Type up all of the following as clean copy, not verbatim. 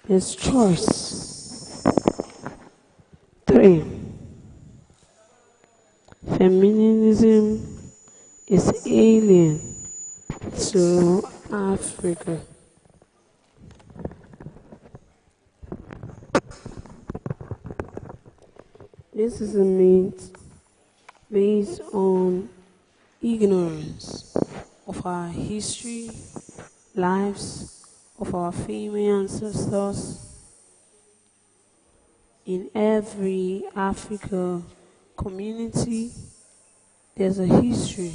is choice. 3. Feminism is alien to Africa. This is a myth based on ignorance of our history, lives of our female ancestors. In every African community, there's a history.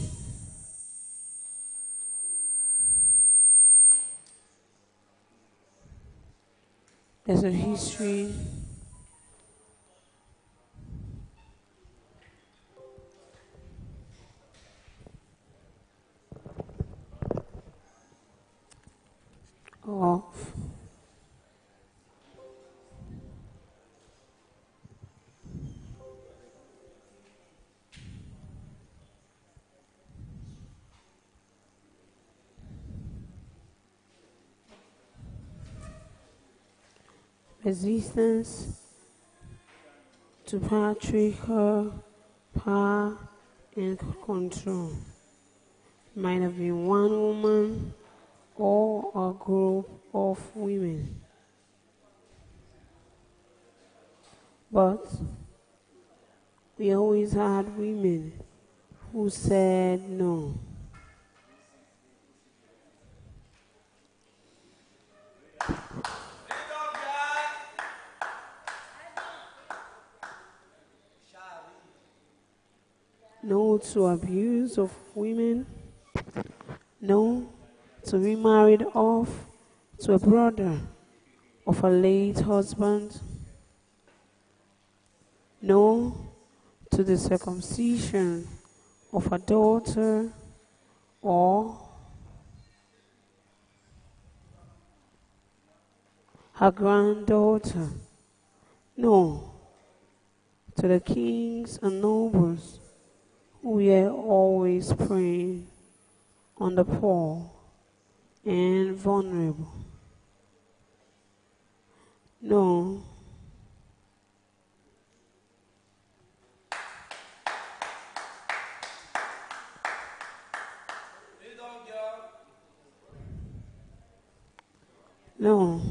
There's a history of resistance to patriarchal power and control. It might have been one woman or a group of women. But we always had women who said no. No to abuse of women. No to be married off to a brother of a late husband. No to the circumcision of a daughter or her granddaughter. No to the kings and nobles who were always preying on the poor and vulnerable. No No.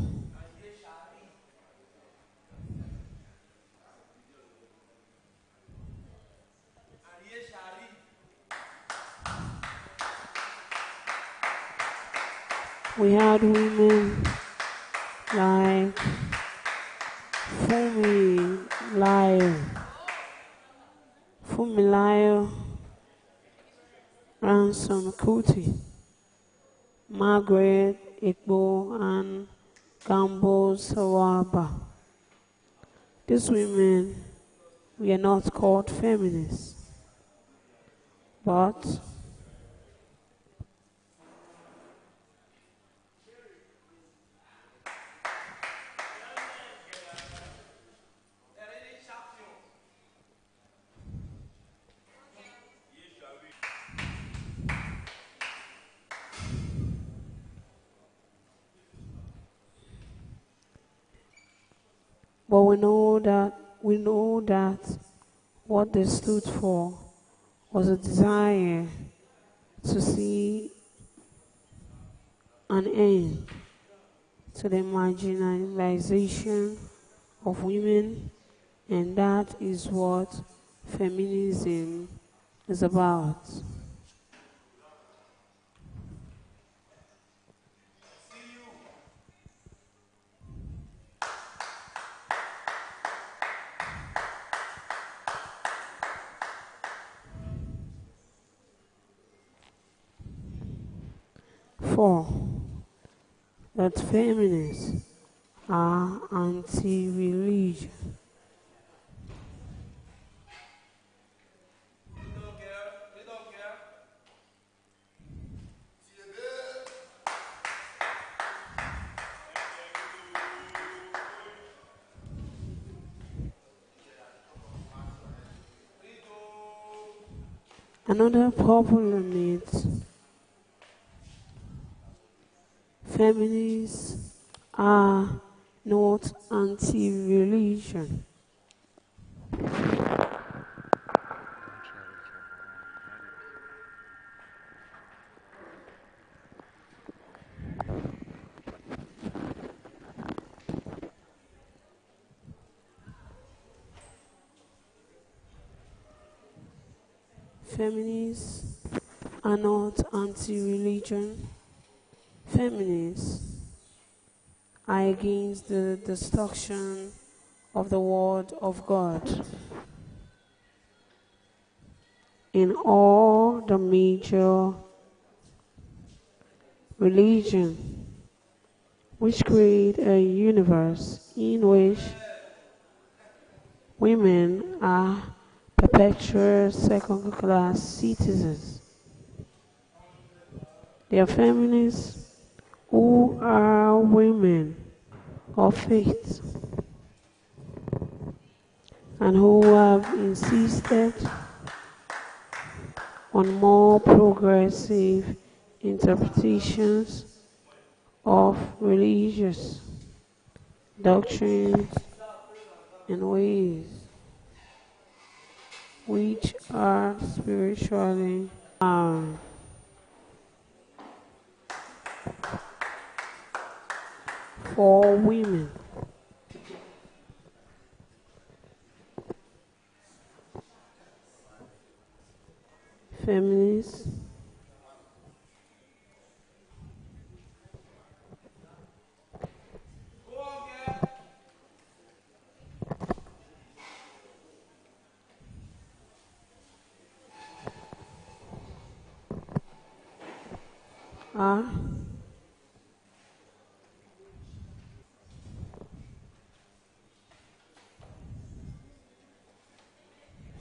We had women like Fumilayo, Ransom Kuti, Margaret Igbo, and Gambo Sawaba. These women were not called feminists, but we know that what they stood for was a desire to see an end to the marginalization of women, and that is what feminism is about. Four, that feminists are anti-religion. Another popular myth: feminists are not anti-religion. Feminists are not anti-religion. Feminists are against the destruction of the Word of God in all the major religions, which create a universe in which women are perpetual second-class citizens. They are feminists who are women of faith and who have insisted on more progressive interpretations of religious doctrines and ways which are spiritually sound. For women, feminists are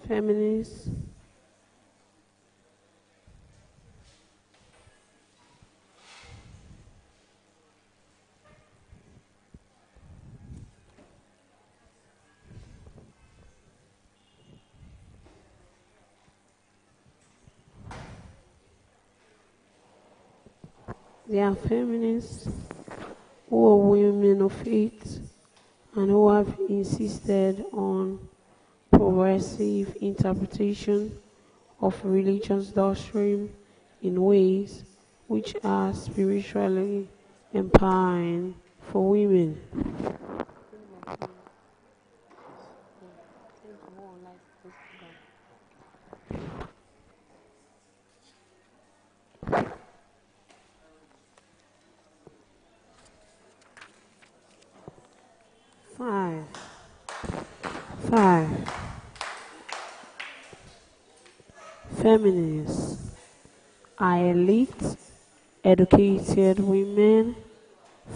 feminists they are feminists who are women of faith and who have insisted on progressive interpretation of religious doctrine in ways which are spiritually empowering for women. Five. Feminists are elite, educated women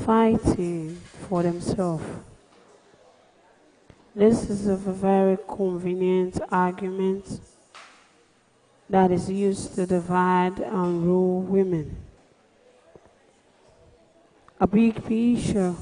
fighting for themselves. This is a very convenient argument that is used to divide and rule women. A big picture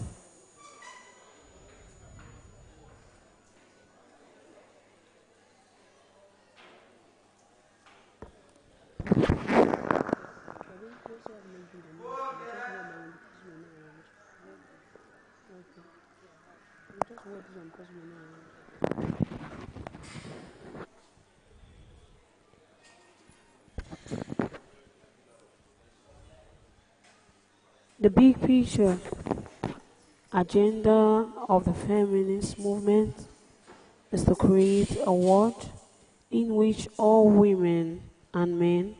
the big picture agenda of the feminist movement is to create a world in which all women and men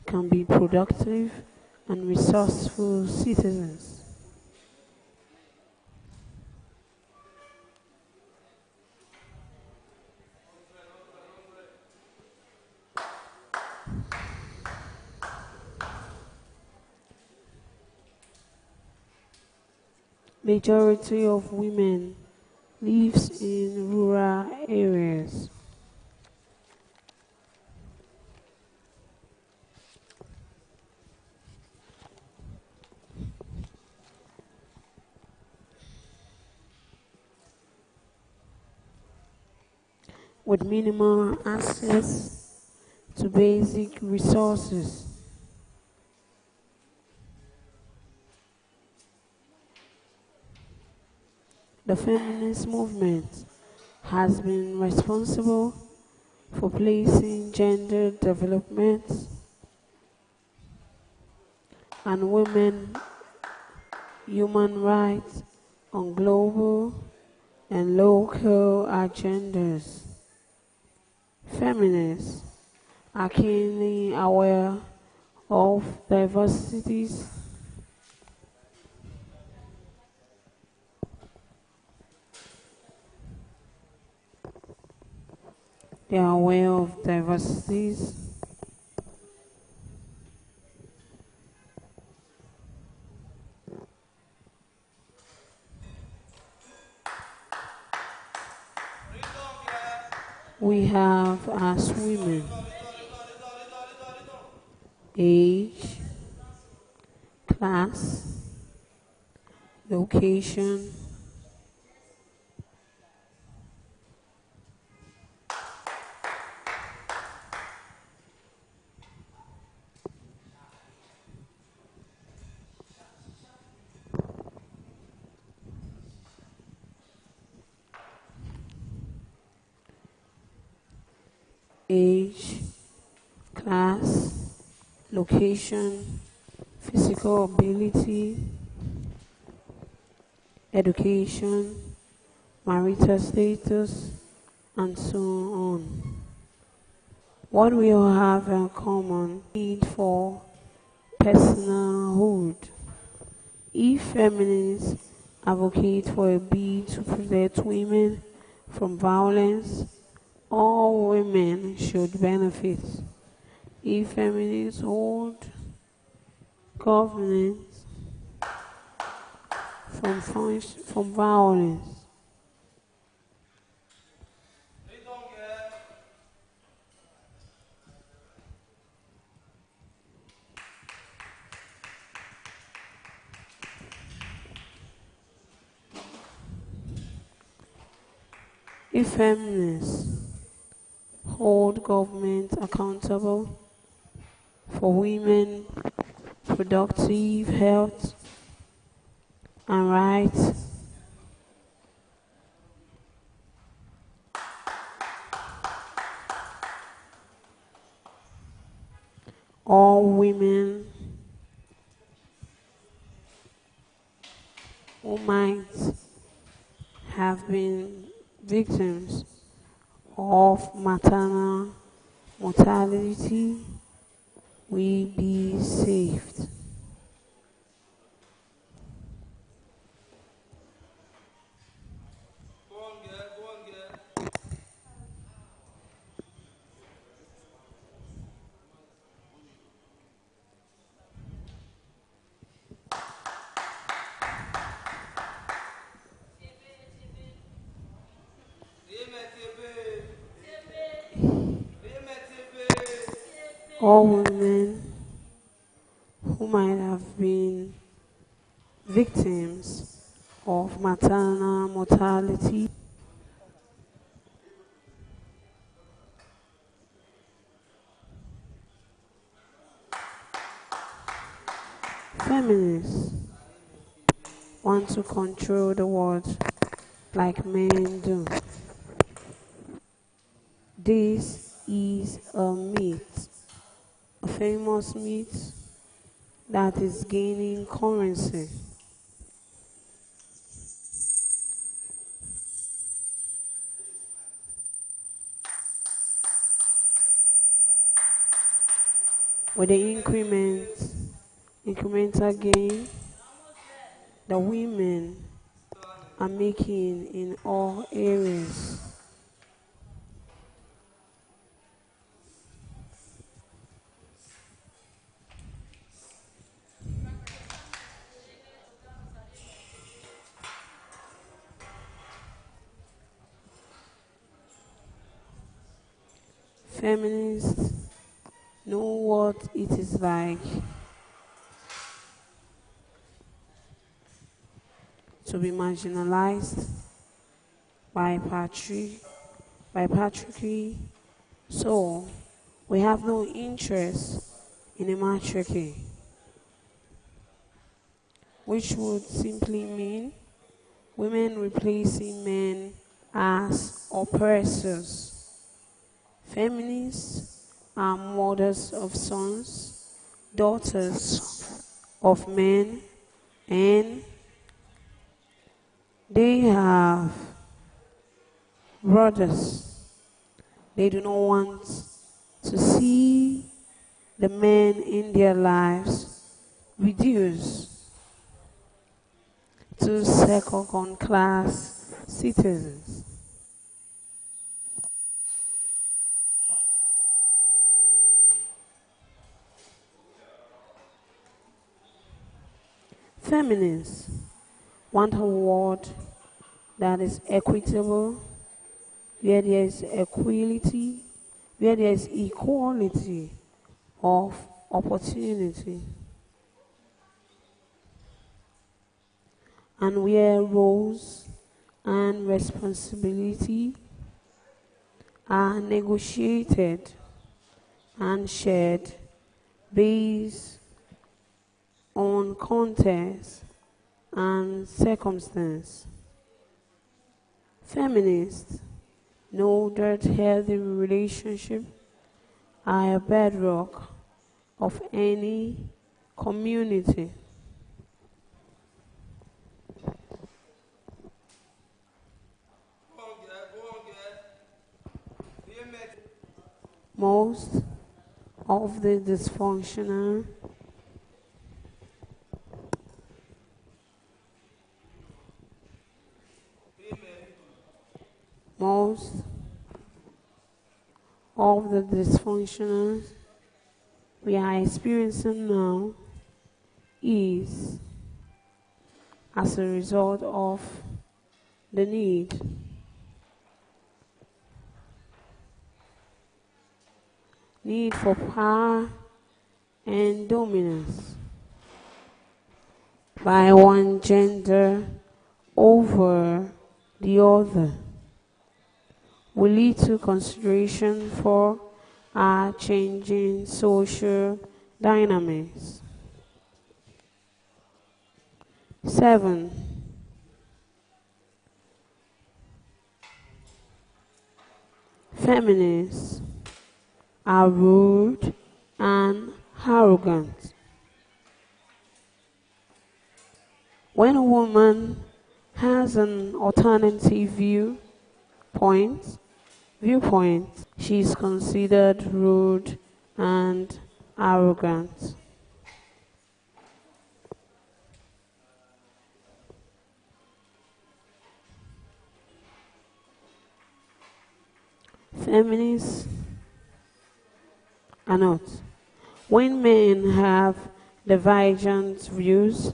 can be productive and resourceful citizens. Majority of women lives in rural areas. With minimal access to basic resources. The feminist movement has been responsible for placing gender development and women human rights on global and local agendas. Feminists are keenly aware of diversities they are aware of diversities we have as women: age, class, location, age, class, location, physical ability, education, marital status, and so on. What we all have in common: need for personhood. If feminists advocate for a bill to protect women from violence, all women should benefit. If feminists hold government from violence, if feminists hold government accountable for women productive health and rights, all women who might have been victims of maternal mortality will be saved. All women who might have been victims of maternal mortality feminists want to control the world like men do. This is a myth, a famous myth that is gaining currency. With the incremental gain the women are making in all areas. Feminists know what it is like to be marginalized by patriarchy, so we have no interest in a matriarchy, which would simply mean women replacing men as oppressors. Feminists are mothers of sons, daughters of men, and they have brothers. They do not want to see the men in their lives reduced to second-class citizens. Feminists want a world that is equitable, where there is equality, where there is equality of opportunity, and where roles and responsibility are negotiated and shared based on context and circumstance. Feminists know that healthy relationships are a bedrock of any community. Most of the dysfunctional we are experiencing now is as a result of the need for power and dominance by one gender over the other will lead to consideration for our changing social dynamics. 7. Feminists are rude and arrogant. When a woman has an alternative viewpoint, she is considered rude and arrogant. Feminists are not. When men have divergent views,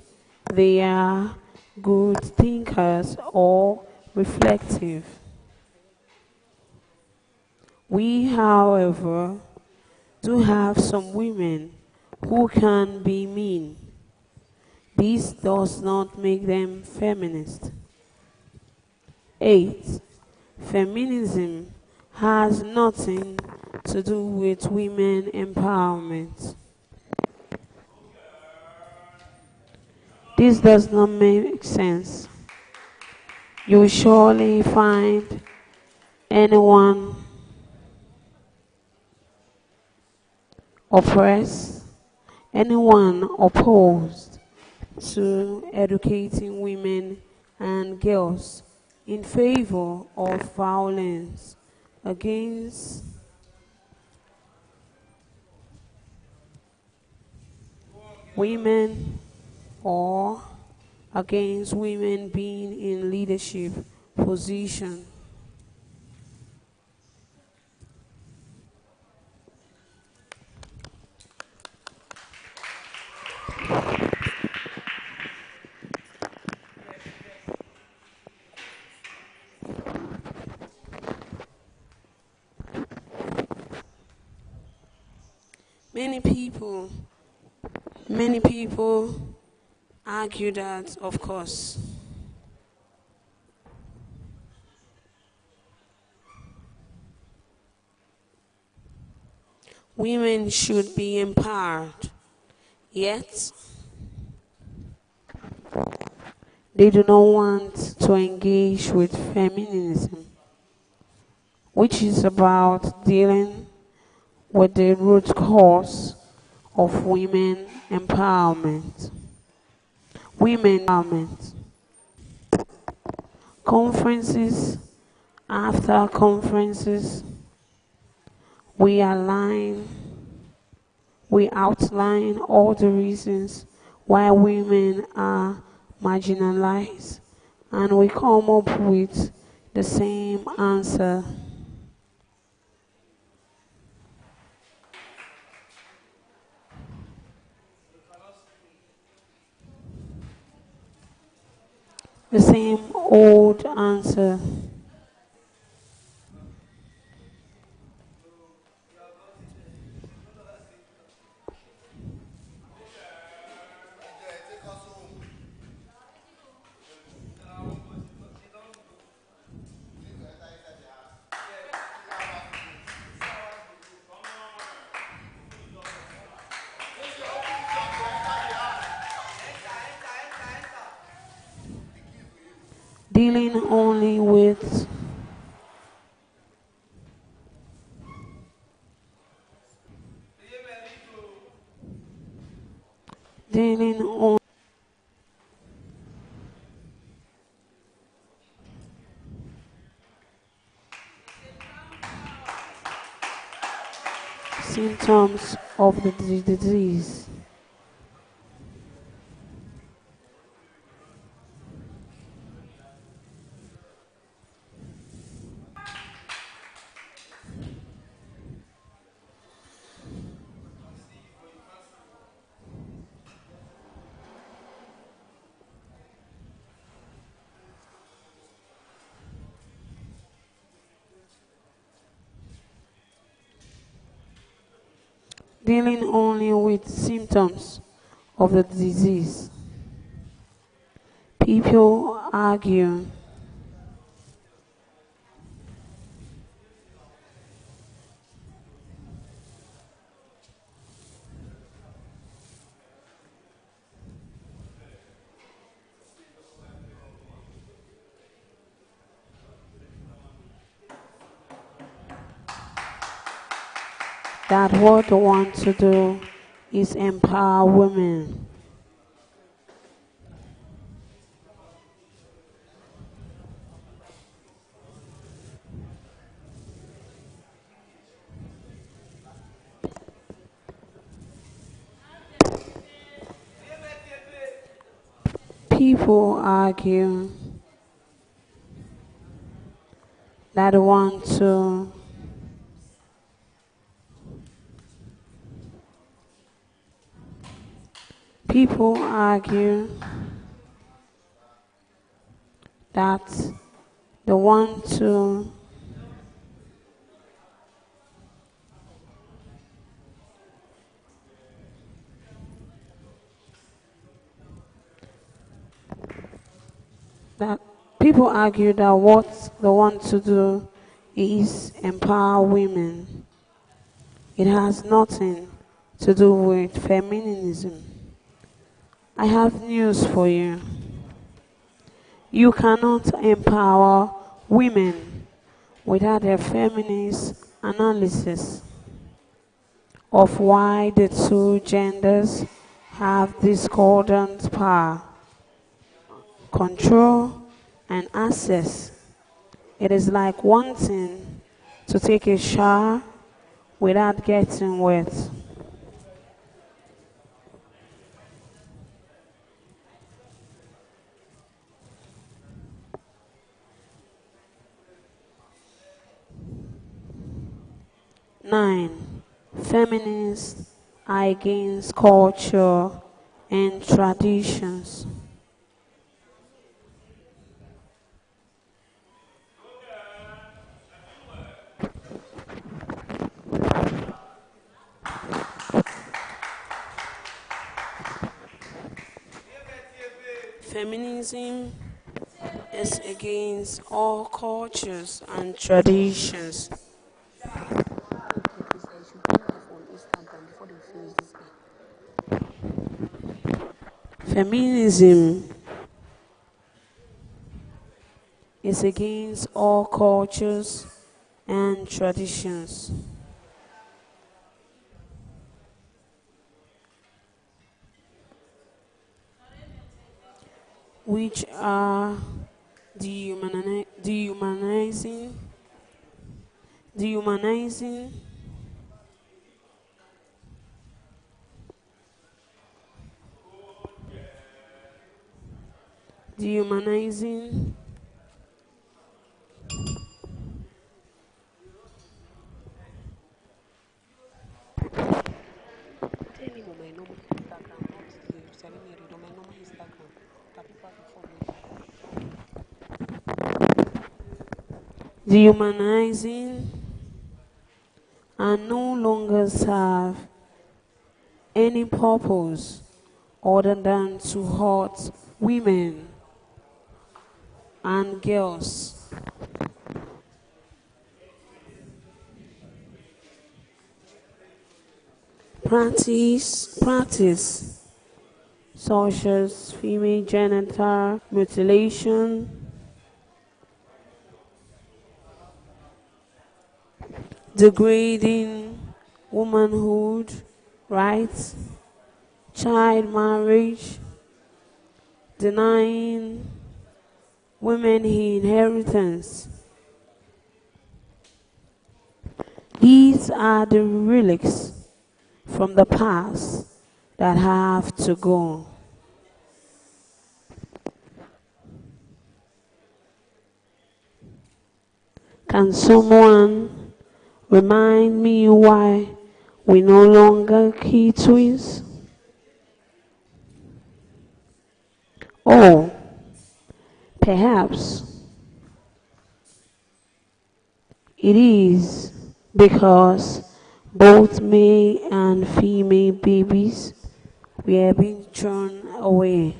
they are good thinkers or reflective. We, however, do have some women who can be mean. This does not make them feminist. 8. Feminism has nothing to do with women empowerment. This does not make sense. You will surely find anyone oppressed, anyone opposed to educating women and girls in favor of violence against women or against women being in leadership position. Many people argue that, of course, women should be empowered, yet they do not want to to engage with feminism, which is about dealing with the root cause of women empowerment. Women empowerment. Conferences after conferences, we outline all the reasons why women are marginalized, and we come up with the same answer. The same old answer. Dealing only with dealing on symptoms of the disease. Dealing only with symptoms of the disease. People argue that what they want to do is empower women. People argue that want to people argue that they want to that people argue that what they want to do is empower women. It has nothing to do with feminism. I have news for you. You cannot empower women without a feminist analysis of why the two genders have discordant power, control, and access. It is like wanting to take a shower without getting wet. Nine, feminists are against culture and traditions. Feminism is against all cultures and traditions. Feminism is against all cultures and traditions, which are dehumanizing, dehumanizing, dehumanizing, dehumanizing, and no longer serve any purpose other than to hurt women and girls. Practice such as female genital mutilation, degrading womanhood rights, child marriage, denying women inheritance. These are the relics from the past that have to go. Can someone remind me why we no longer kill twins? Or perhaps it is because both male and female babies were being thrown away.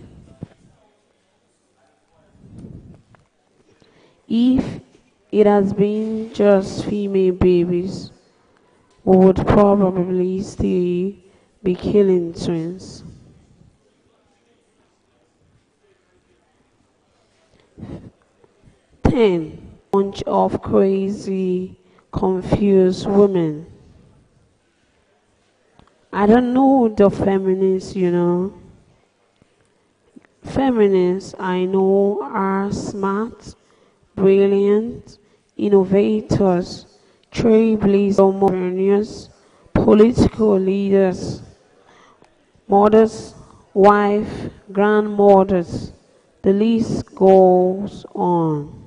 If it has been just female babies, we would probably still be killing twins. 10. Bunch of crazy, confused women. I don't know the feminists, Feminists I know are smart, brilliant, innovators, trailblazers, political leaders, mothers, wife, grandmothers. The list goes on.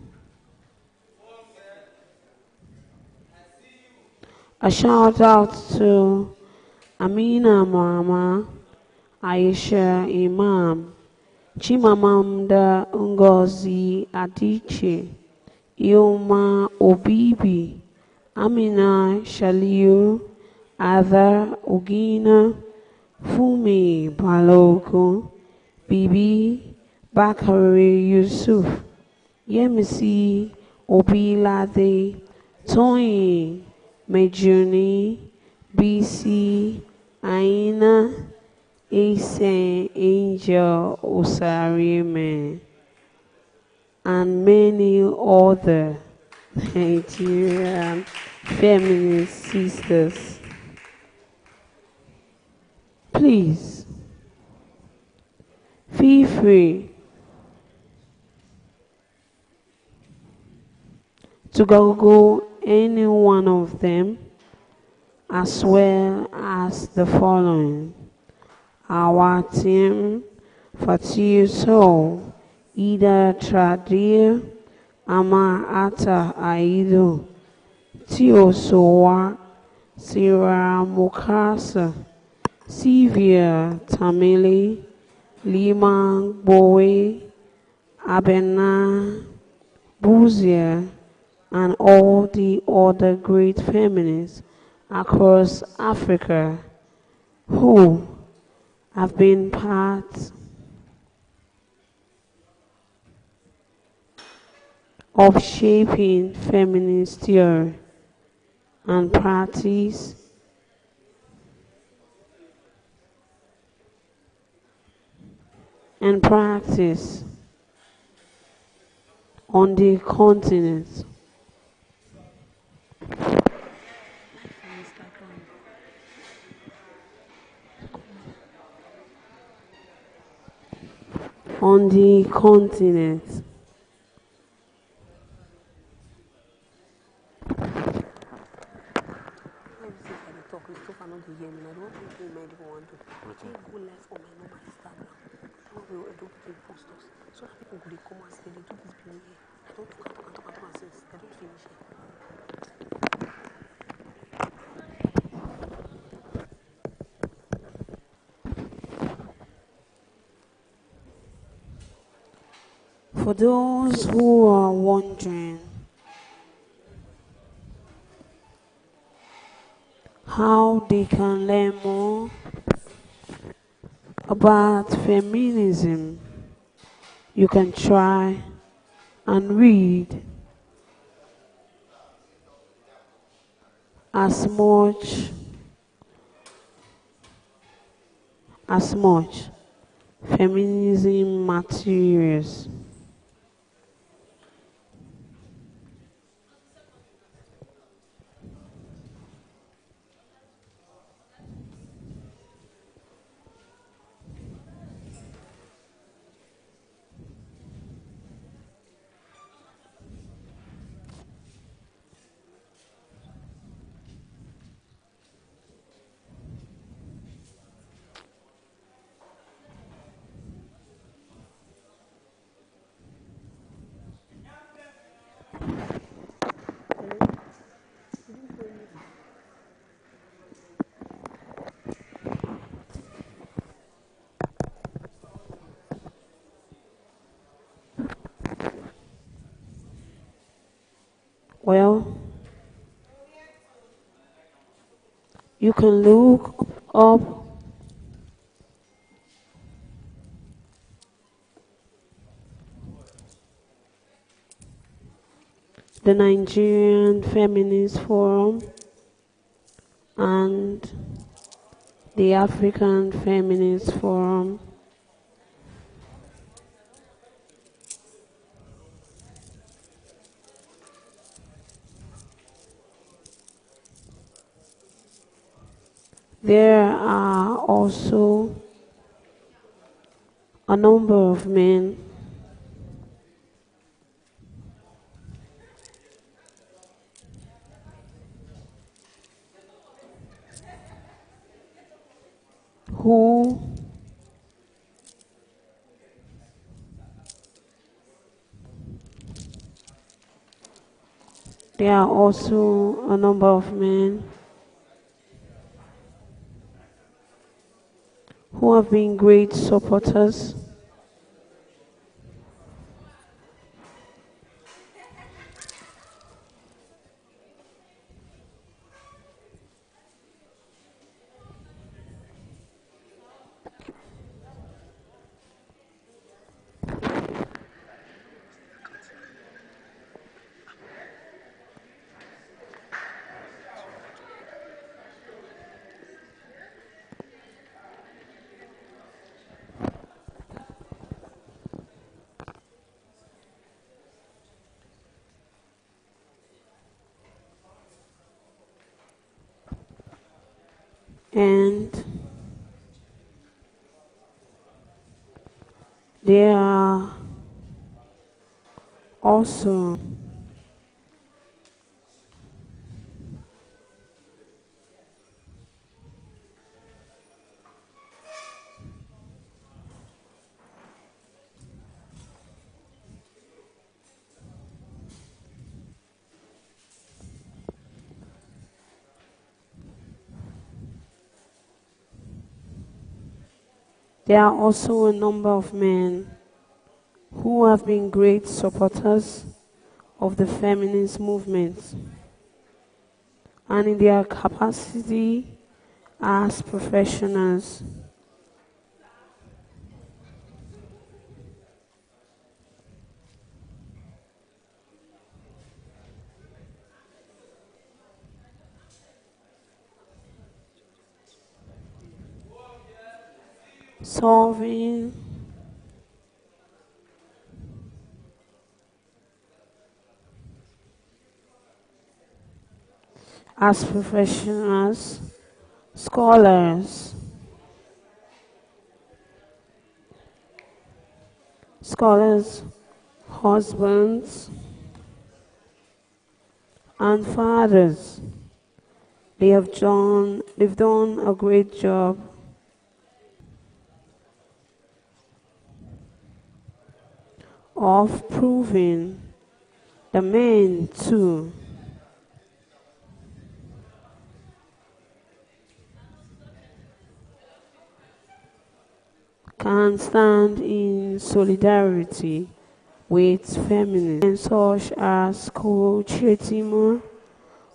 A shout out to Amina Mama, Aisha Imam, Chimamanda Ngozi Adichie, Ioma Obibi, Amina Shaliu, Ada Ogina, Fumi Balogun, Bibi Bakari Yusuf, Yemisi Obilade, Toyin Mejuni, BC Aina, Asein Angel Osariemen, and many other Nigerian feminist sisters. Please, feel free to Google any one of them, as well as the following. Our team, Fatiu Soul, Ida Tradir, Ama Ata Aido, Tio Sowa, Sira Mukasa, Sylvia Tamili, Lima Bowe, Abena Buzia, and all the other great feminists across Africa who have been part of shaping feminist theory and practice on the continent. On the continent. For those who are wondering how they can learn more about feminism, you can try and read as much feminism materials. Well, you can look up the Nigerian Feminist Forum and the African Feminist Forum. There are also a number of men who there are also a number of men who have been great supporters and there are also a number of men who have been great supporters of the feminist movement and in their capacity as professionals. Solving as professionals, scholars, husbands, and fathers. They've done a great job of proving the men too can stand in solidarity with feminists such as Osariemen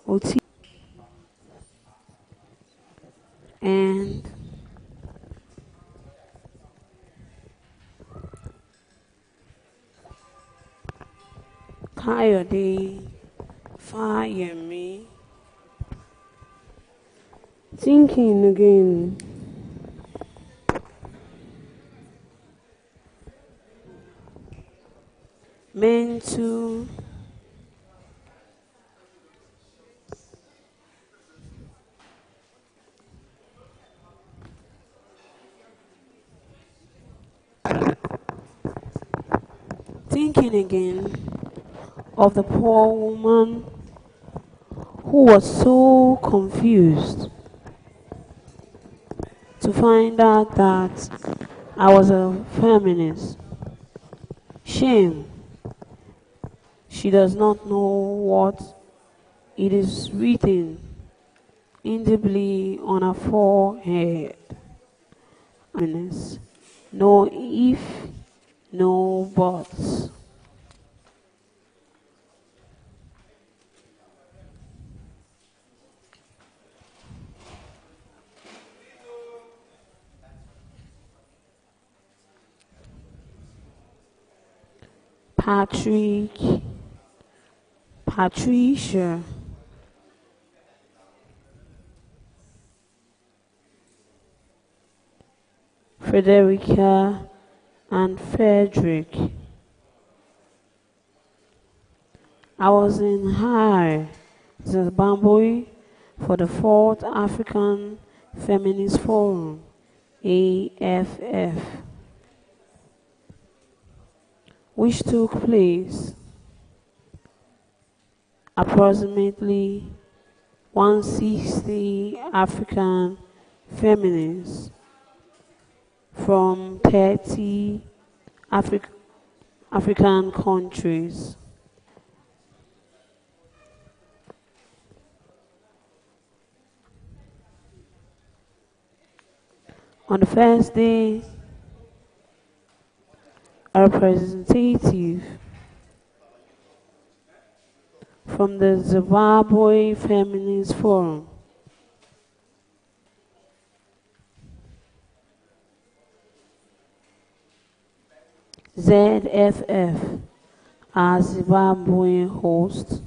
Asein and Kayode Fayemi. Thinking again. Men too thinking again of the poor woman who was so confused to find out that I was a feminist. Shame. She does not know what it is written indibly on her forehead. Feminist. No if, no buts. Patricia, Frederica, and Frederick. I was in Zimbabwe for the 4th African Feminist Forum, AFF, which took place approximately 160 African feminists from 30 African countries. On the first day, a representative from the Zimbabwe Feminist Forum ZFF, our Zimbabwe host,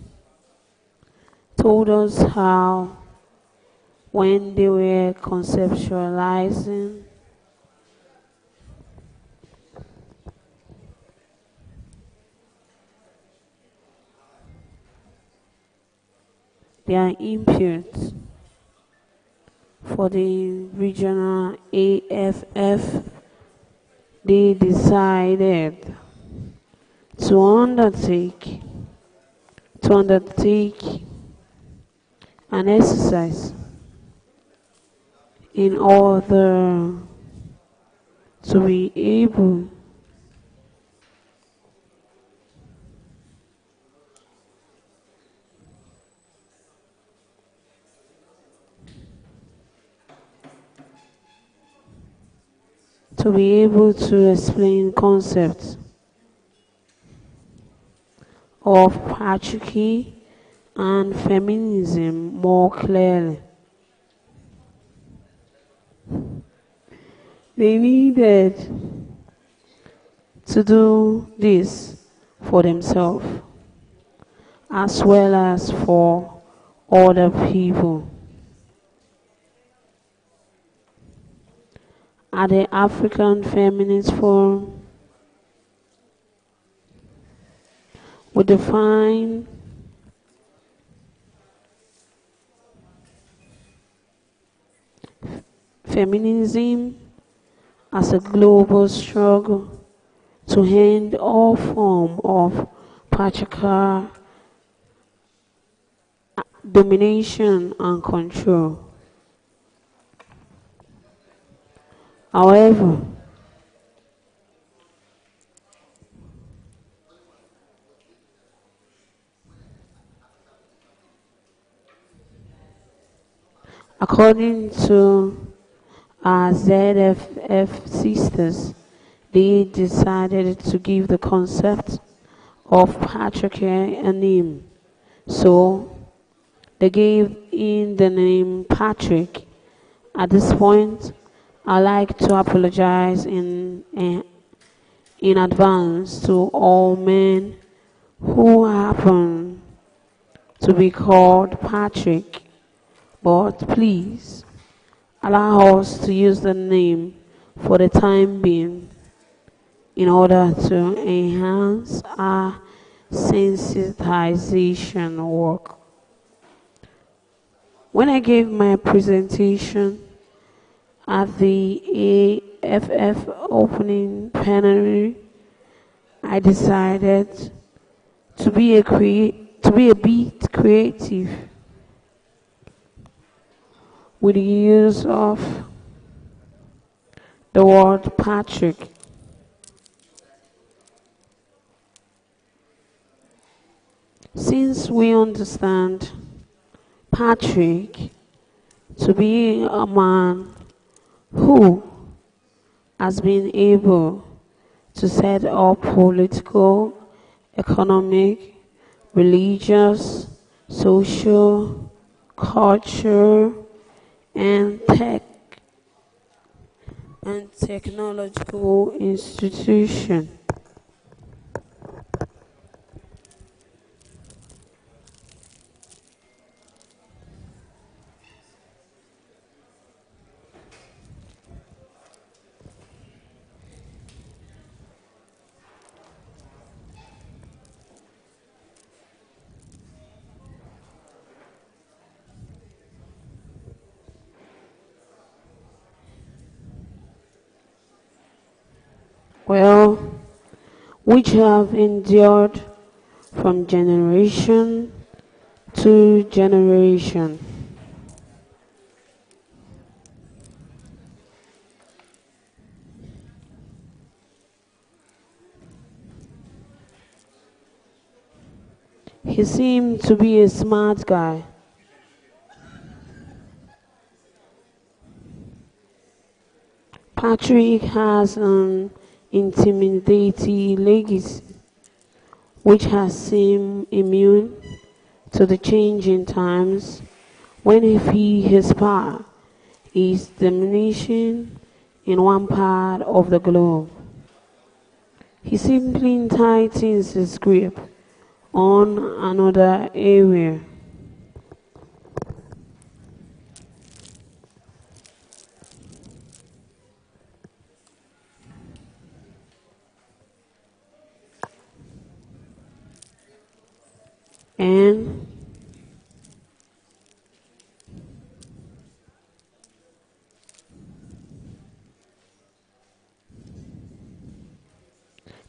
told us how when they were conceptualizing their input for the regional AFF, they decided to undertake an exercise in order to be able to explain concepts of patriarchy and feminism more clearly. They needed to do this for themselves as well as for other people. At the African Feminist Forum, we define feminism as a global struggle to end all form of patriarchal domination and control. However, according to our ZFF sisters, they decided to give the concept of patriarchy a name. So they gave in the name Patrick. At this point, I'd like to apologize in advance to all men who happen to be called Patrick, but please allow us to use the name for the time being in order to enhance our sensitization work. When I gave my presentation at the AFF opening plenary, I decided to be a bit creative with the use of the word Patrick. Since we understand Patrick to be a man who has been able to set up political, economic, religious, social, culture, and technological institution. Well, which have endured from generation to generation. He seemed to be a smart guy. Patrick has an intimidating legacy which has seemed immune to the changing times when his power is diminishing in one part of the globe. He simply tightens his grip on another area. And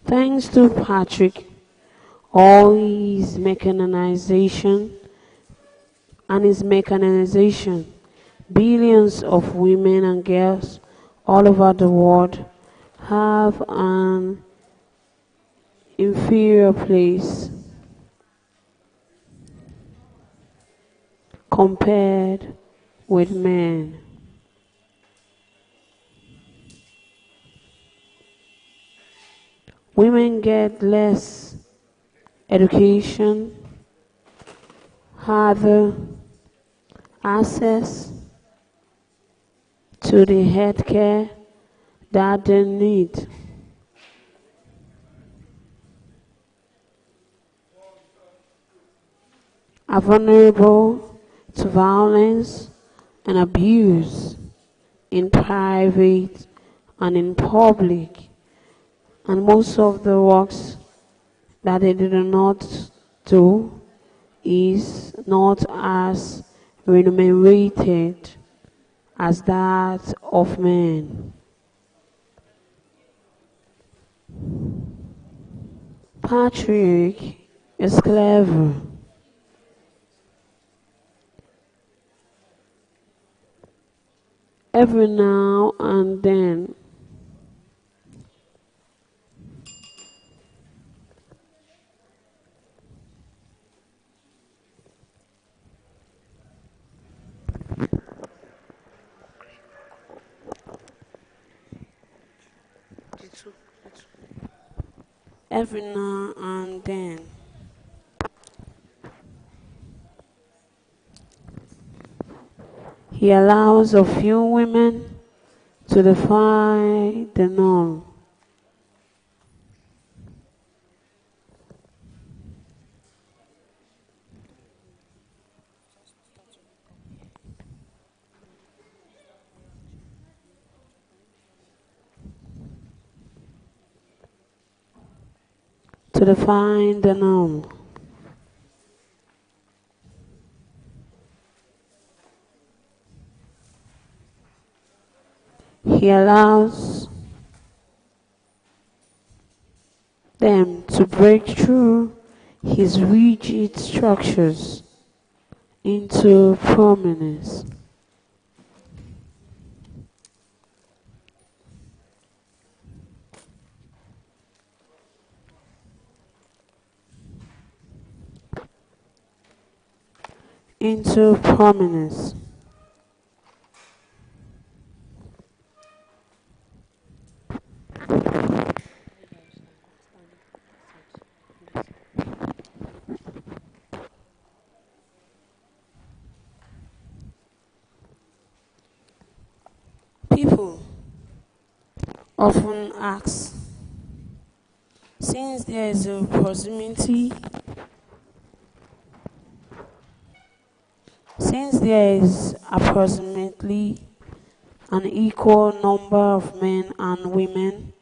thanks to Patrick, all his mechanization, billions of women and girls all over the world have an inferior place compared with men. Women get less education, harder access to the health care that they need. Are vulnerable to violence and abuse in private and in public, and most of the works that they do not do is not as remunerated as that of men. Patrick is clever. Every now and then, every now and then, he allows a few women to defy the norm. To define the norm. He allows them to break through his rigid structures into prominence. Into prominence. People often ask, since there is a proximity, since there is approximately an equal number of men and women,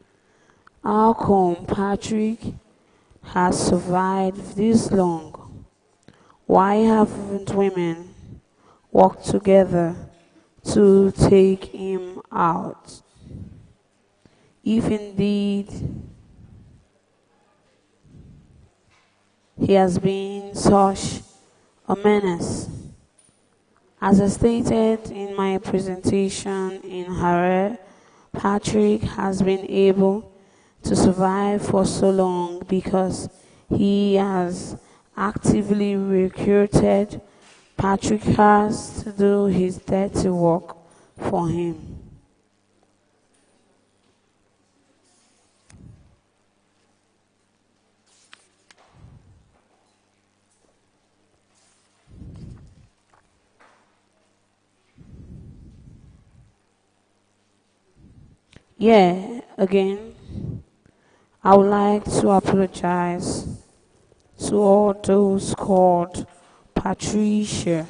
how come Patrick has survived this long? Why haven't women worked together to take him out? If indeed he has been such a menace. As I stated in my presentation in Harare, Patrick has been able to survive for so long because he has actively recruited Patrickers to do his dirty work for him. Yeah, again, I would like to apologize to all those called Patricia.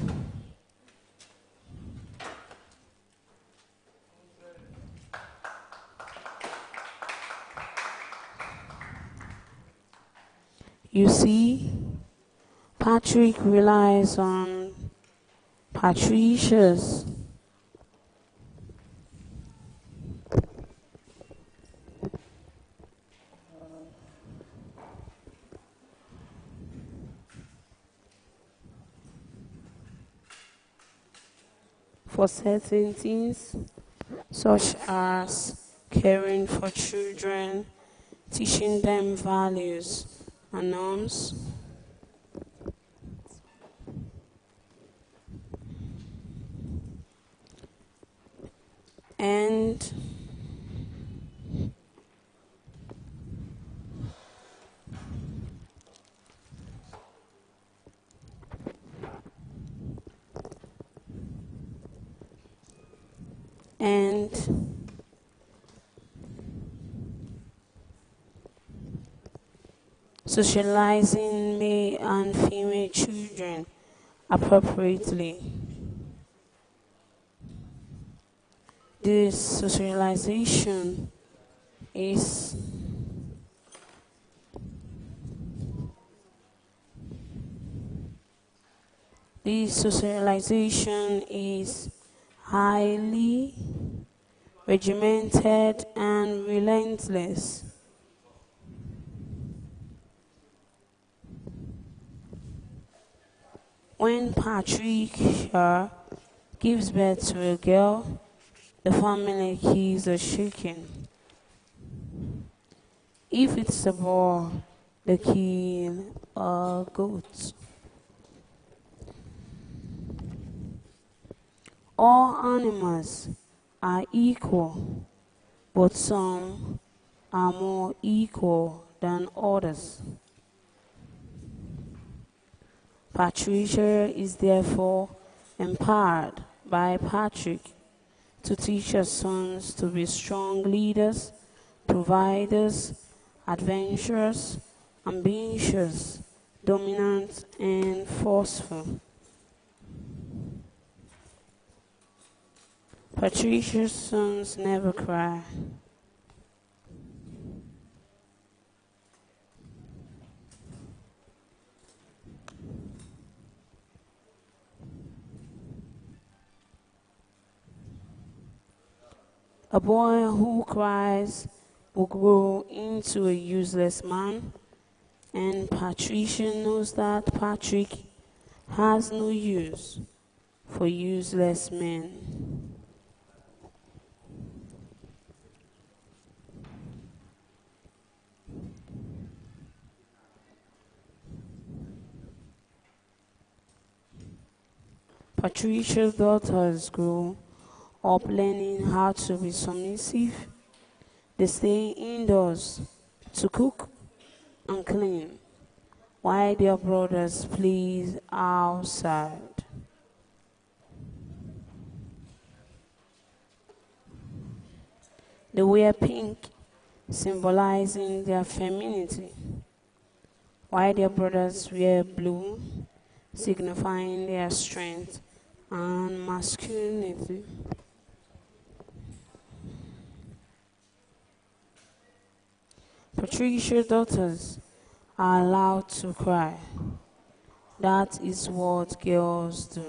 You see, Patrick relies on Patricias for certain things, such as caring for children, teaching them values and norms, and socializing male and female children appropriately. This socialization is highly regimented and relentless. When Patricia gives birth to a girl, the family keys are shaken. If it's a boy, they kill a goat. All animals are equal, but some are more equal than others. Patricia is therefore empowered by Patrick to teach her sons to be strong leaders, providers, adventurous, ambitious, dominant, and forceful. Patricia's sons never cry. A boy who cries will grow into a useless man, and Patricia knows that Patrick has no use for useless men. Patricia's daughters grow up learning how to be submissive. They stay indoors to cook and clean, while their brothers play outside. They wear pink, symbolizing their femininity, while their brothers wear blue, signifying their strength and masculinity. Patricia's daughters are allowed to cry. That is what girls do.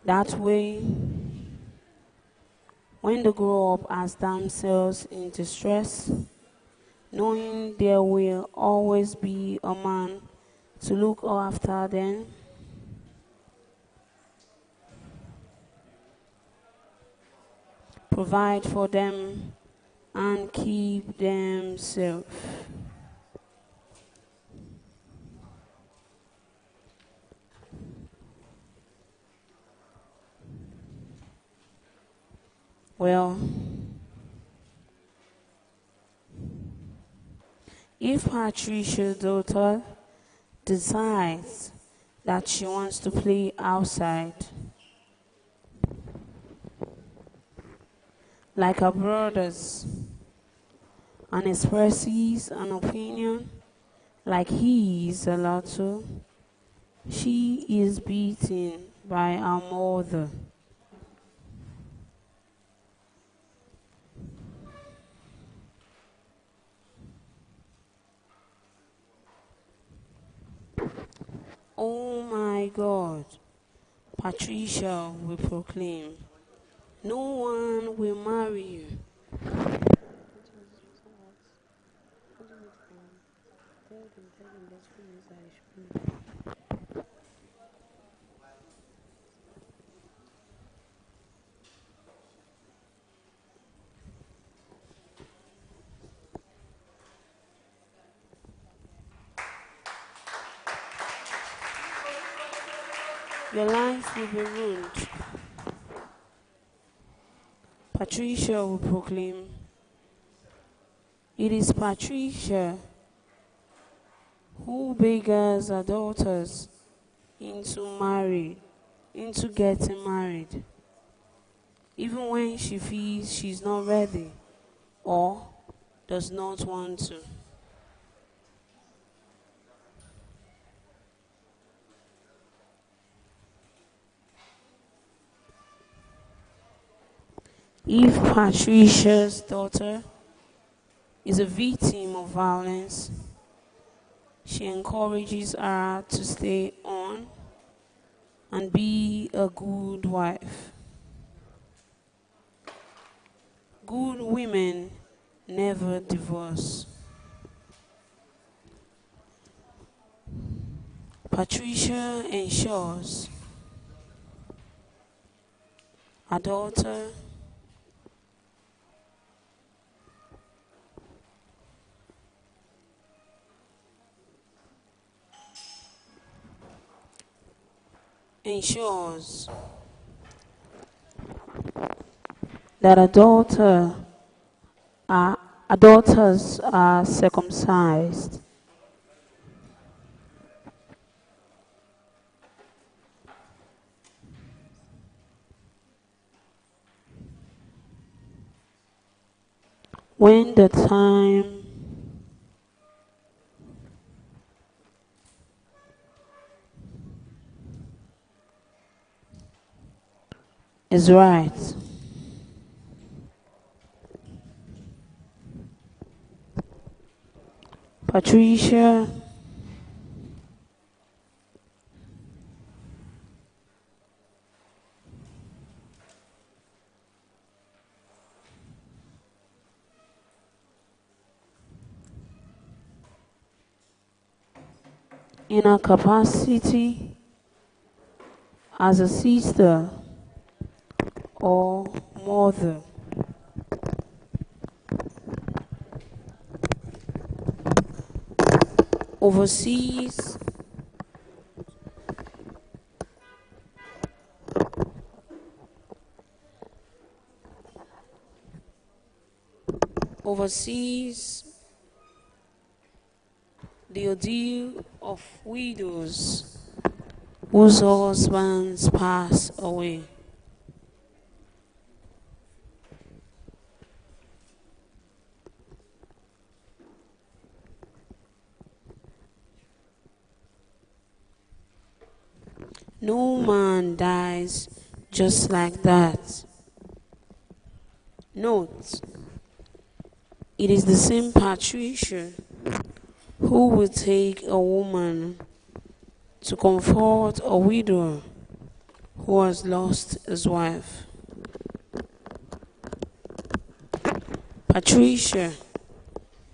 That way, when they grow up as damsels in distress, knowing there will always be a man to look after them, provide for them, and keep them safe. Well, if Patricia's daughter decides that she wants to play outside, like her brothers, and expresses an opinion like he is allowed to, she is beaten by her mother. Oh my God, Patricia will proclaim, no one will marry you. Your life will be ruined. Patricia will proclaim, it is Patricia who beggars her daughters into getting married, even when she feels she's not ready or does not want to. If Patricia's daughter is a victim of violence, she encourages her to stay on and be a good wife. Good women never divorce. Patricia ensures her daughter ensures that are, her daughters are circumcised. When the time is right, Patricia in her capacity as a sister or mother oversees oversees the ordeal of widows whose husbands pass away. No man dies just like that. Note, it is the same Patricia who will take a woman to comfort a widower who has lost his wife. Patricia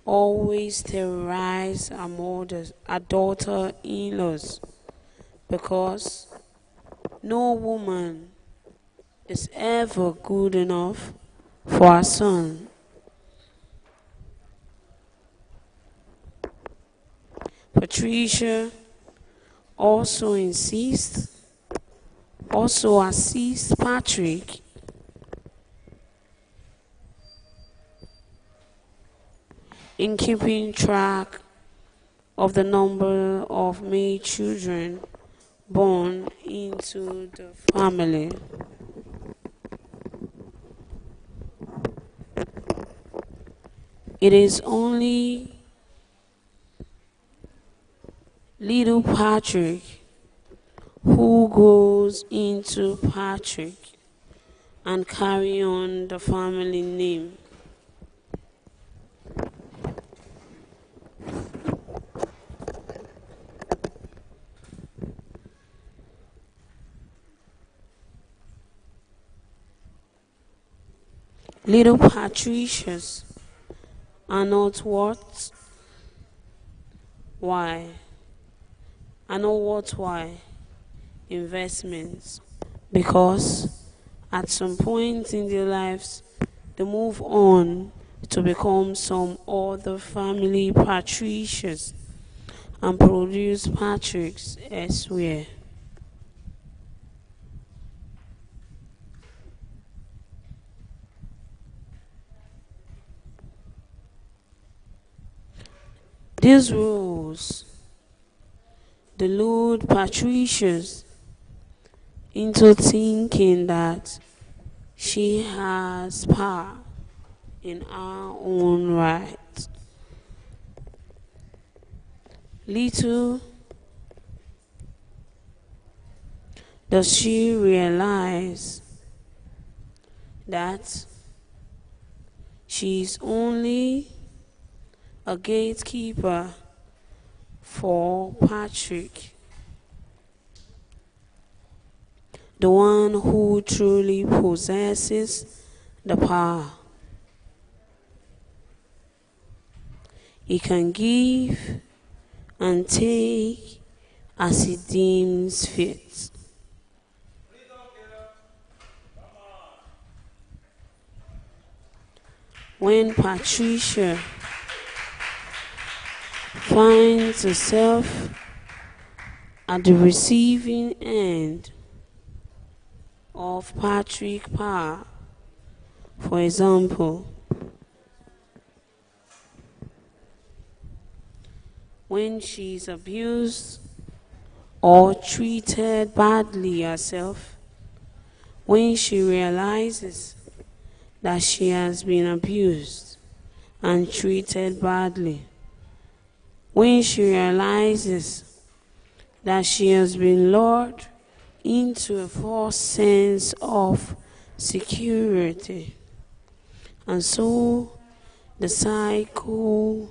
always terrorized her daughter-in-laws, because no woman is ever good enough for her son. Patricia also assists Patrick in keeping track of the number of male children born into the family. It is only little Patrick who goes into Patrick and carry on the family name. Little Patricias are not what? Why? Are not what? Why? Investments. Because at some point in their lives, they move on to become some other family Patricias and produce Patricks elsewhere. These rules delude Patricias into thinking that she has power in her own right. Little does she realize that she is only a gatekeeper for Patrick. the one who truly possesses the power. He can give and take as he deems fit. When Patricia finds herself at the receiving end of Patrick power, for example, when she is abused or treated badly herself, when she realizes that she has been abused and treated badly, when she realizes that she has been lured into a false sense of security, and so the cycle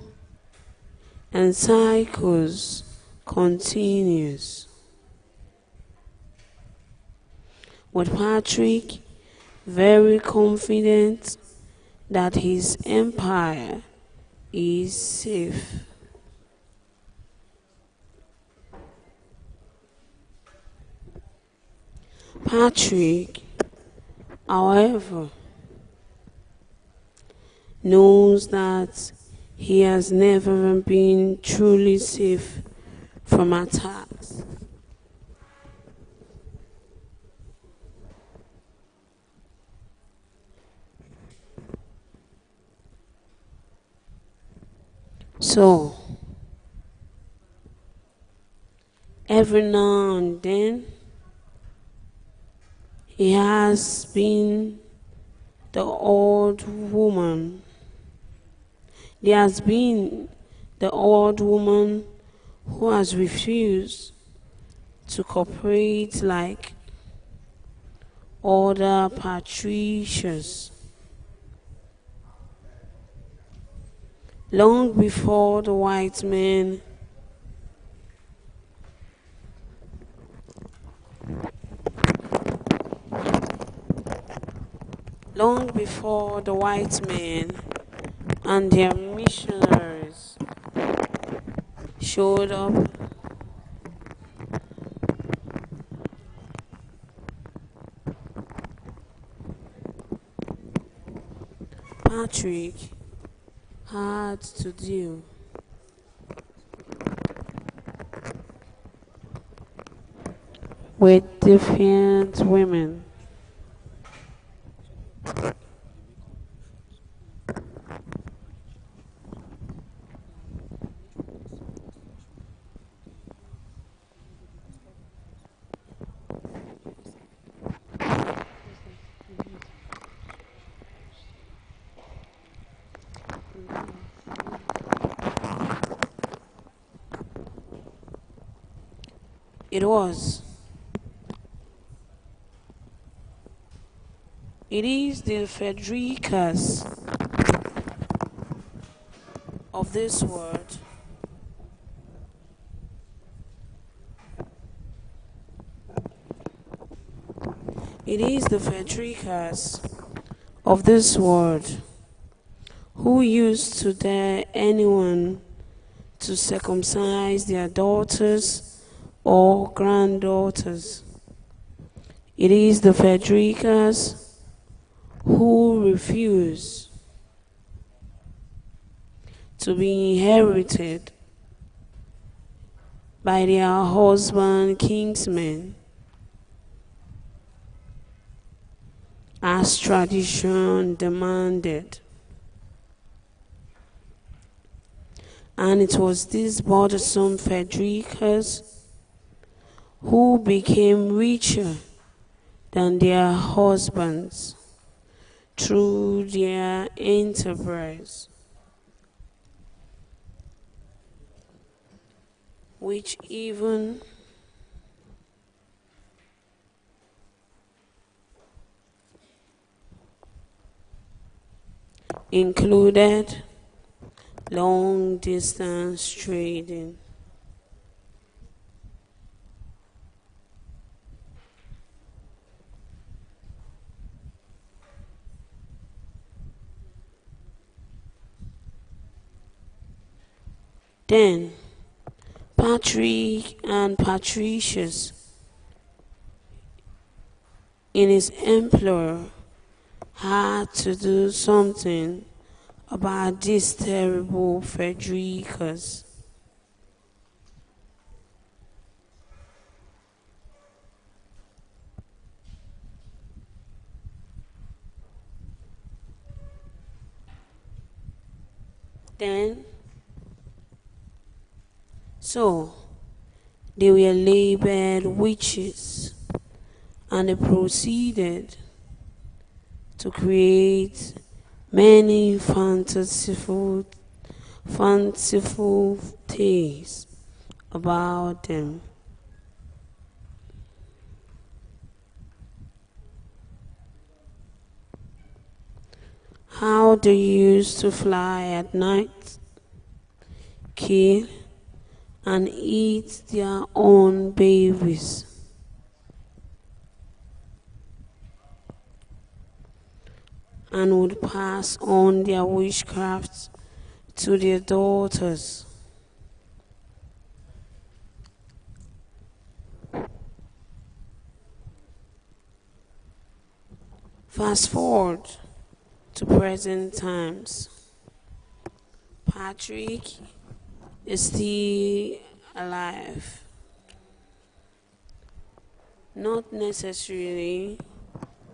and cycles continues. With Patrick very confident that his empire is safe. Patrick, however, knows that he has never been truly safe from attacks. So, every now and then, he has been the old woman. There has been the old woman who has refused to cooperate like other patricians. Long before the white men and their missionaries showed up, Patrick had to deal with defiant women. It is the Federicas of this world who used to dare anyone to circumcise their daughters or granddaughters. It is the Federicas who refuse to be inherited by their husband kinsmen, as tradition demanded. And it was these bothersome Federicas who became richer than their husbands through their enterprise, which even included long-distance trading. Then Patrick and Patricius, in his employer, had to do something about these terrible Federicas. So they were labeled witches, and they proceeded to create many fanciful tales about them. How they used to fly at night, kill and eat their own babies, and would pass on their witchcraft to their daughters. Fast forward to present times. Patrick is still alive. Not necessarily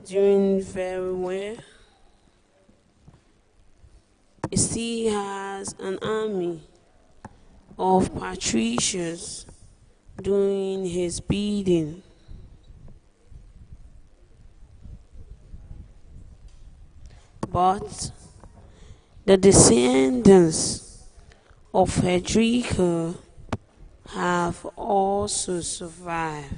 doing very well. He still has an army of patricians doing his bidding. But the descendants of Frederica have also survived,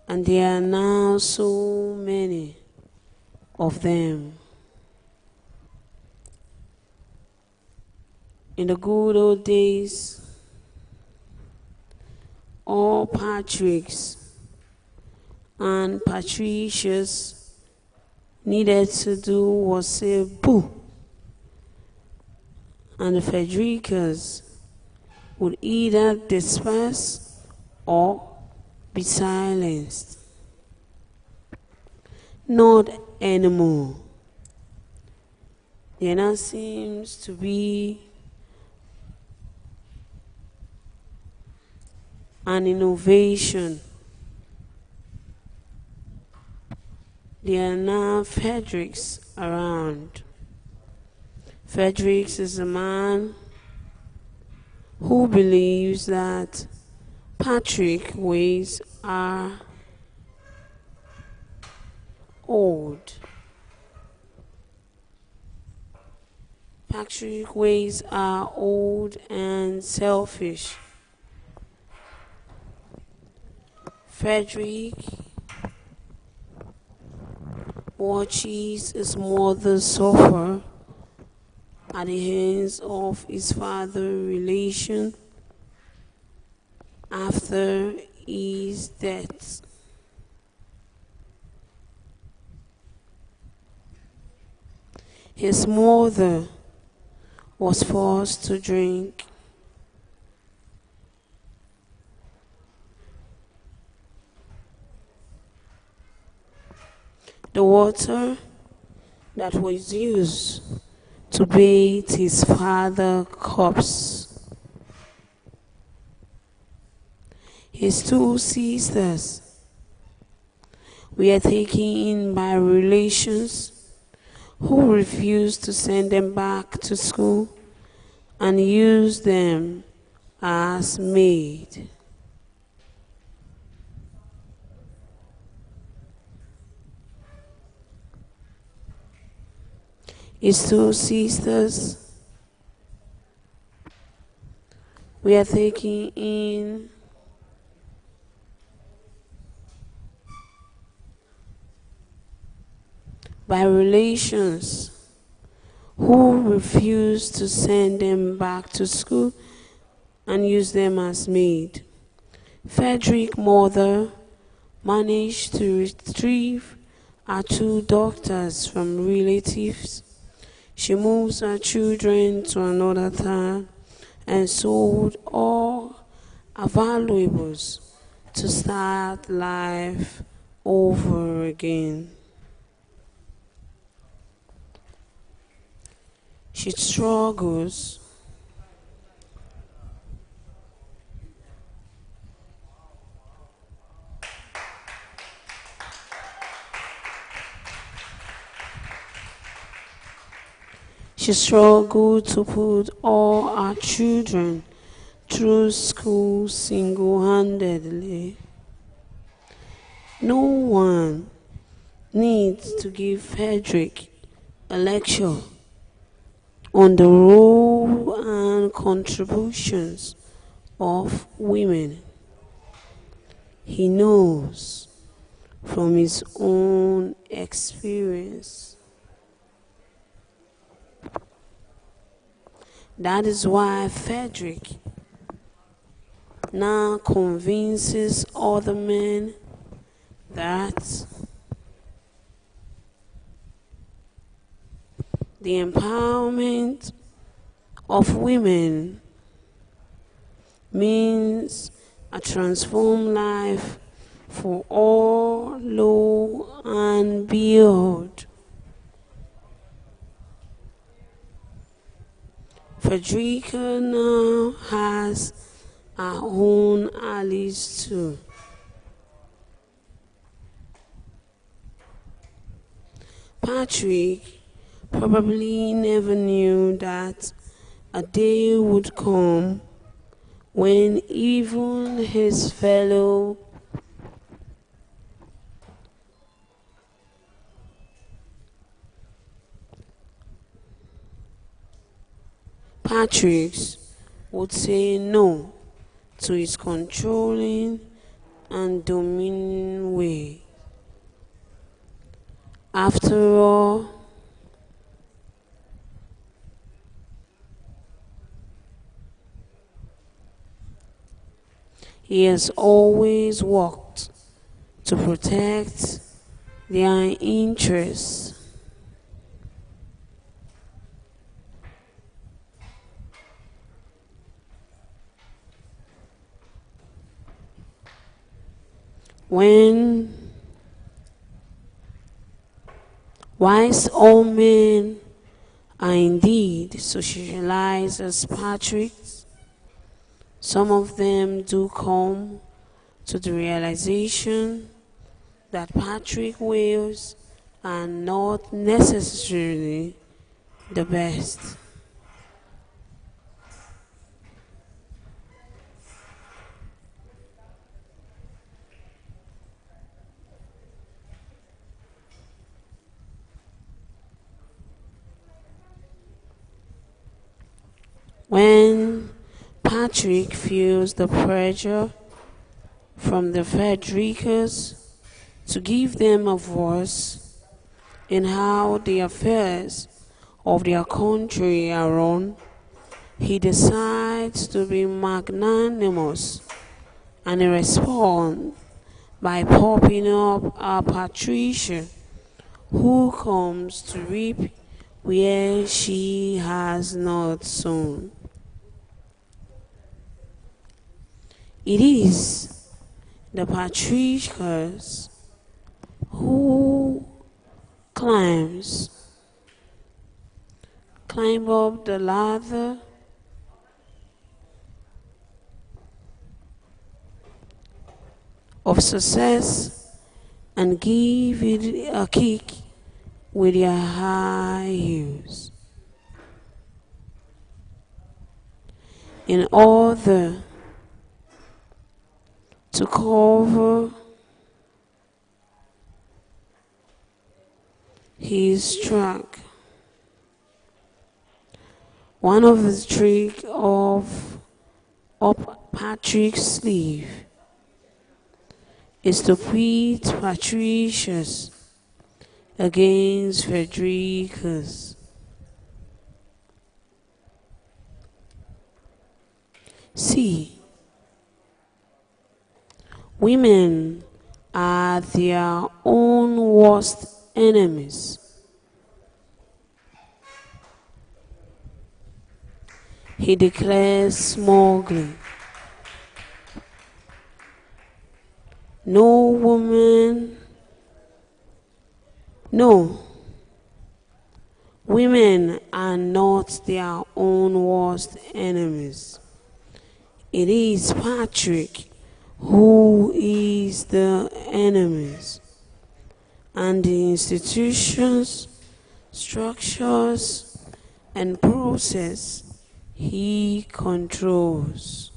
and there are now so many of them. In the good old days, all Patricks and Patricias needed to do was say boo, and the Federicas would either disperse or be silenced. Not anymore. There now seems to be an innovation. There are now Fredericks around. Fredericks is a man who believes that Patrick ways are old. Patrick ways are old and selfish. Frederick watches his mother suffer at the hands of his father's relation after his death. His mother was forced to drink. The water that was used to bathe his father's corpse. His two sisters were taken in by relations who refused to send them back to school and used them as maids. His two sisters were taken in by relations who refused to send them back to school and use them as maids. Frederick's mother managed to retrieve her two daughters from relatives. She moves her children to another town and sold all her valuables to start life over again. She struggles. She struggled to put all her children through school single-handedly. No one needs to give Frederick a lecture on the role and contributions of women. He knows from his own experience. That is why Frederick now convinces other men that the empowerment of women means a transformed life for all, low and beyond. Frederica now has her own allies too. Patrick probably never knew that a day would come when even his fellow Patricks would say no to his controlling and domineering way. After all, he has always worked to protect their interests. Whilst all men are indeed socialized as Patricks, some of them do come to the realization that Patrick ways are not necessarily the best. When Patrick feels the pressure from the Federicas to give them a voice in how the affairs of their country are run, he decides to be magnanimous, and he responds by popping up a Patricia who comes to reap where she has not sown. It is the Patricians who climb up the ladder of success and give it a kick with their high heels in order to cover his track. One of the tricks of up Patrick's sleeve is to pit Patricius against Federicus. See, women are their own worst enemies. he declares smugly, no woman, no, women are not their own worst enemies. It is Patrick who is the enemies, and the institutions, structures, and process he controls.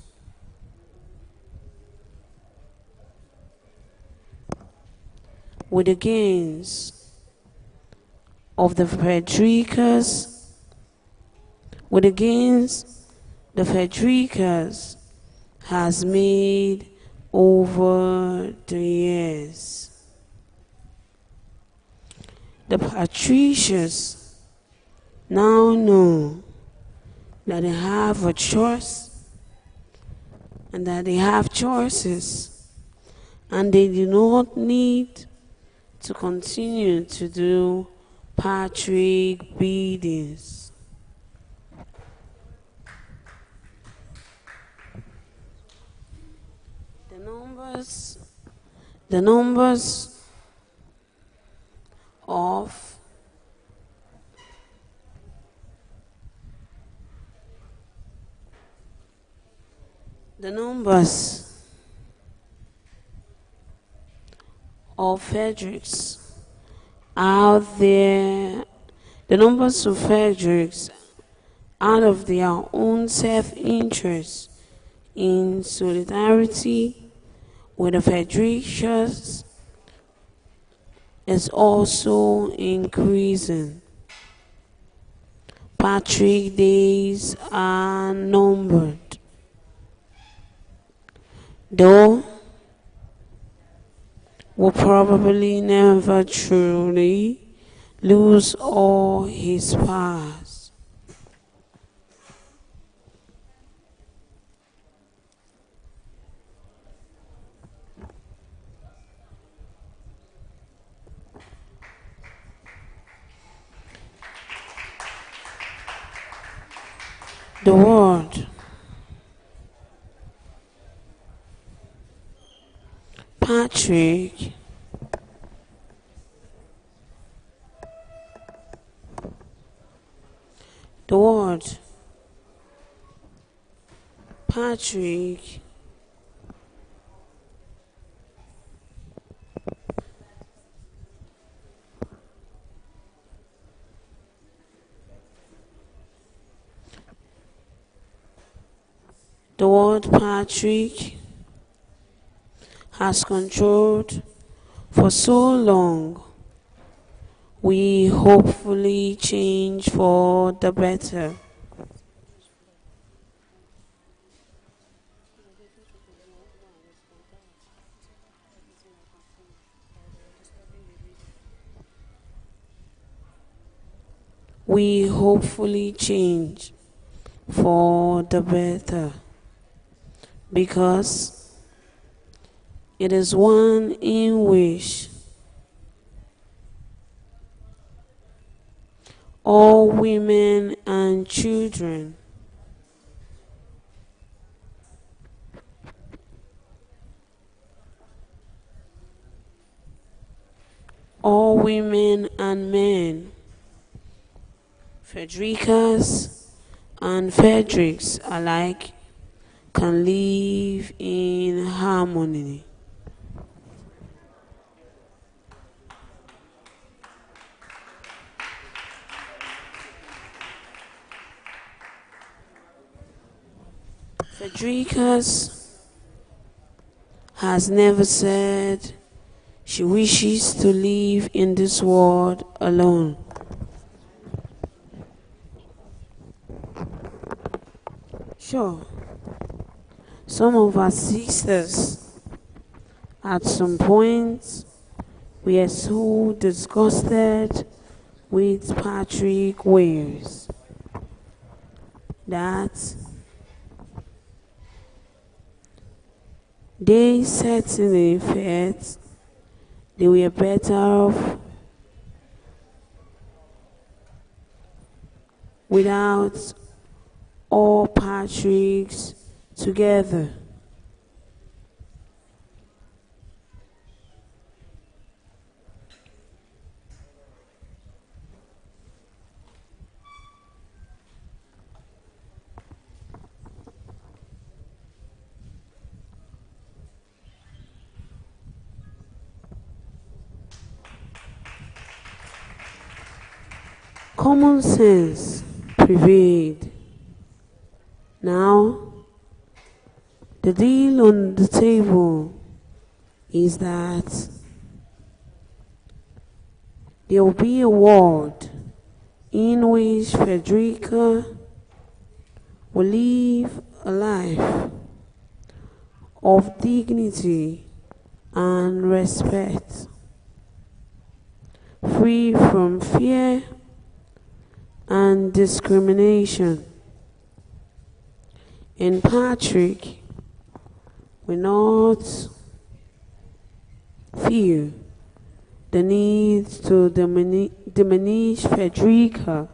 With the gains of the Frederikas, with the gains the Frederikas has made over the years, the patricians now know that they have a choice and that they have choices, and they do not need to continue to do Patrick biddings. The numbers of Fredericks out there, the numbers of Fredericks out of their own self-interest in solidarity with the Fredericians is also increasing. Patrick days are numbered, though will probably never truly lose all his powers. The word Patrick the word Patrick the word Patrick has controlled for so long, we hopefully change for the better. We hopefully change for the better, because it is one in which all women and children all women and men, Fredericas and Fredericks alike, can live in harmony. Fredericas has never said she wishes to live in this world alone. Sure, some of our sisters at some point were so disgusted with Patrick ways that they certainly felt they were better off without all patriarchs together. Common sense prevailed. Now, the deal on the table is that there will be a world in which Frederica will live a life of dignity and respect, free from fear and discrimination. And Patrick will not feel the need to diminish Frederica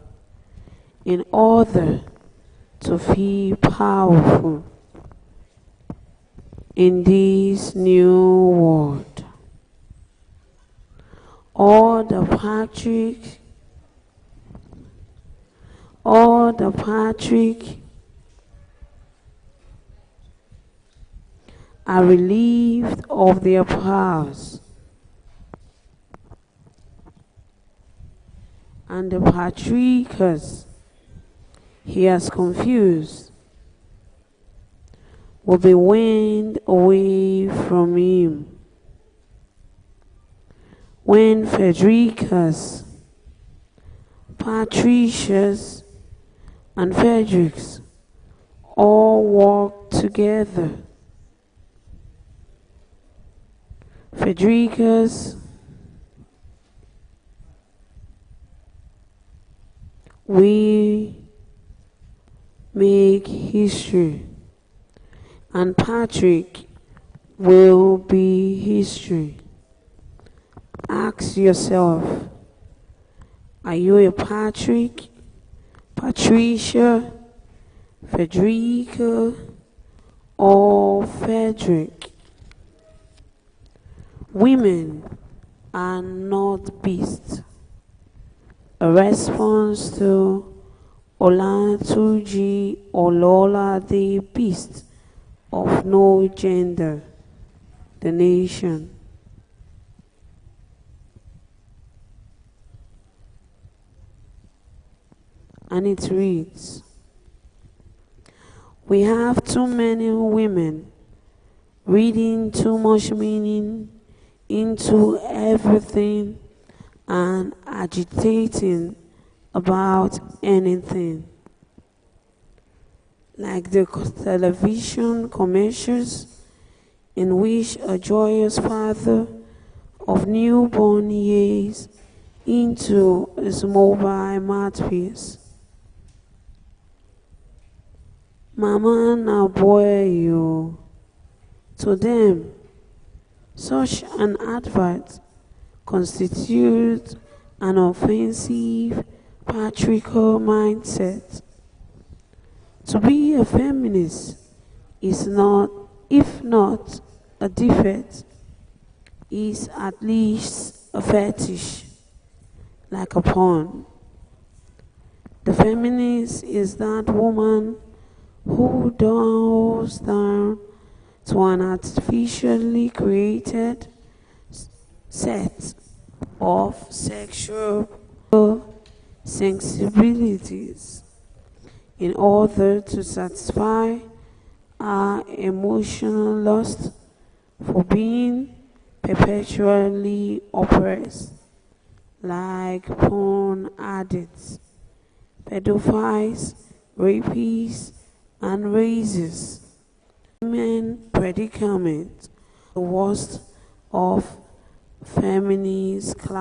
in order to feel powerful in this new world. All the Patrick are relieved of their powers, and the patriarchs he has confused will be weaned away from him. When Frederica's, Patricia's, and Frederick's all work together, Frederica's will make history, and Patrick will be history. Ask yourself, are you a Patrick, Patricia, Frederica, or Frederick? Women are not beasts. A response to Olatuji or Lola, the beast of no gender, the nation. And it reads, we have too many women reading too much meaning into everything and agitating about anything. Like the television commercials in which a joyous father of newborn years into his mobile mouthpiece. Mama na boy you. To them, such an advert constitutes an offensive patriarchal mindset. To be a feminist is not, if not a defect, is at least a fetish, like a porn. The feminist is that woman who bows down to an artificially created set of sexual sensibilities in order to satisfy our emotional lust for being perpetually oppressed, like porn addicts, pedophiles, rapists, and racists. Women predicament, the worst of feminist class.